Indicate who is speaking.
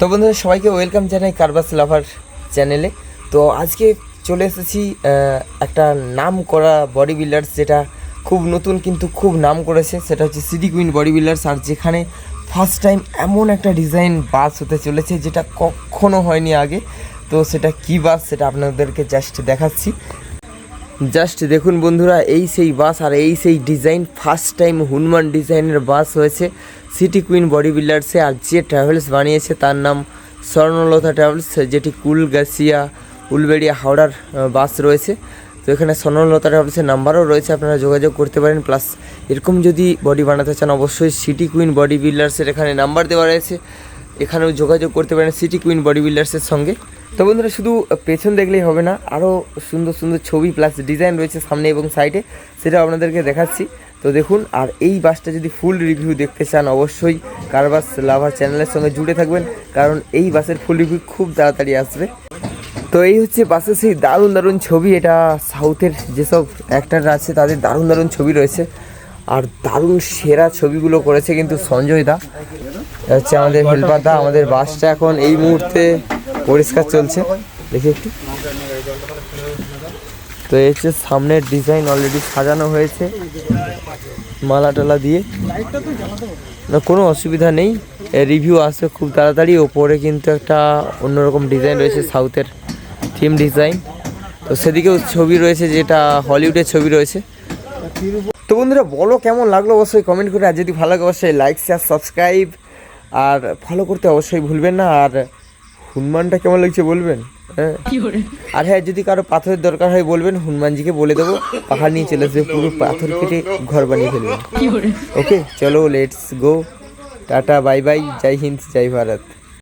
Speaker 1: তো বন্ধুরা সবাইকে ওয়েলকাম জানাই কারবাস লাভার চ্যানেলে। তো আজকে চলে এসেছি একটা নাম করা বডি বিল্ডার্স, যেটা খুব নতুন কিন্তু খুব নাম করেছে, সেটা হচ্ছে সিটি কুইন বডি বিল্ডার্স। আর যেখানে ফার্স্ট টাইম এমন একটা ডিজাইন বাস হতে চলেছে যেটা কখনো হয়নি আগে। তো সেটা কী বাস সেটা আপনাদেরকে জাস্ট দেখাচ্ছি। জাস্ট দেখুন বন্ধুরা, এই সেই বাস আর এই সেই ডিজাইন। ফার্স্ট টাইম হনুমান ডিজাইনের বাস হয়েছে সিটি কুইন বডি বিল্ডার্সে। আর যে ট্রাভেলস বানিয়েছে তার নাম স্বর্ণলতা ট্রাভেলস, যেটি কুলগাছিয়া উলবেড়িয়া হাওড়ার বাস রয়েছে। তো এখানে স্বর্ণলতা ট্রাভেলসের নাম্বারও রয়েছে, আপনারা যোগাযোগ করতে পারেন। প্লাস এরকম যদি বডি বানাতে চান অবশ্যই সিটি কুইন বডি বিল্ডার্সের এখানে নাম্বার দেওয়া রয়েছে, এখানেও যোগাযোগ করতে পারেন সিটি কুইন বডি বিল্ডার্সের সঙ্গে। তো বন্ধুরা শুধু পেছন দেখলেই হবে না, আরও সুন্দর সুন্দর ছবি প্লাস ডিজাইন রয়েছে সামনে এবং সাইডে, সেটা আপনাদেরকে দেখাচ্ছি। তো দেখুন, আর এই বাসটা যদি ফুল রিভিউ দেখতে চান অবশ্যই কারবাস লাভার চ্যানেলের সঙ্গে জুড়ে থাকবেন, কারণ এই বাসের ফুল রিভিউ খুব তাড়াতাড়ি আসবে। তো এই হচ্ছে বাসের সেই দারুণ দারুণ ছবি। এটা সাউথের যেসব অ্যাক্টাররা আছে তাদের দারুণ দারুণ ছবি রয়েছে, আর দারুণ সেরা ছবিগুলো করেছে কিন্তু সঞ্জয় দা, হচ্ছে আমাদের হেল্পার দা। আমাদের বাসটা এখন এই মুহূর্তে পরিষ্কার চলছে, দেখি একটু। তো এই হচ্ছে সামনের ডিজাইন, অলরেডি সাজানো হয়েছে মালা টালা দিয়ে, না কোনো অসুবিধা নেই। রিভিউ আসবে খুব তাড়াতাড়ি। ওপরে কিন্তু একটা অন্যরকম ডিজাইন রয়েছে, সাউথের থিম ডিজাইন। তো সেদিকেও ছবি রয়েছে, যেটা হলিউডের ছবি রয়েছে। তো বন্ধুরা বলো কেমন লাগলো অবশ্যই কমেন্ট করে, আর যদি ভালো লাগে অবশ্যই লাইক শেয়ার সাবস্ক্রাইব আর ফলো করতে অবশ্যই ভুলবেন না। আর হনুমানটা কেমন লাগছে বলবেন, হ্যাঁ। আর হ্যাঁ, যদি কারো পাথরের দরকার হয় বলবেন, হনুমানজিকে বলে দেবো, পাহাড় নিয়ে চলে আসবে, পুরো পাথর কেটে ঘর বানিয়ে ফেলবেন। ওকে চলো, let's go, tata bye bye, জয় হিন্দ জয় ভারত।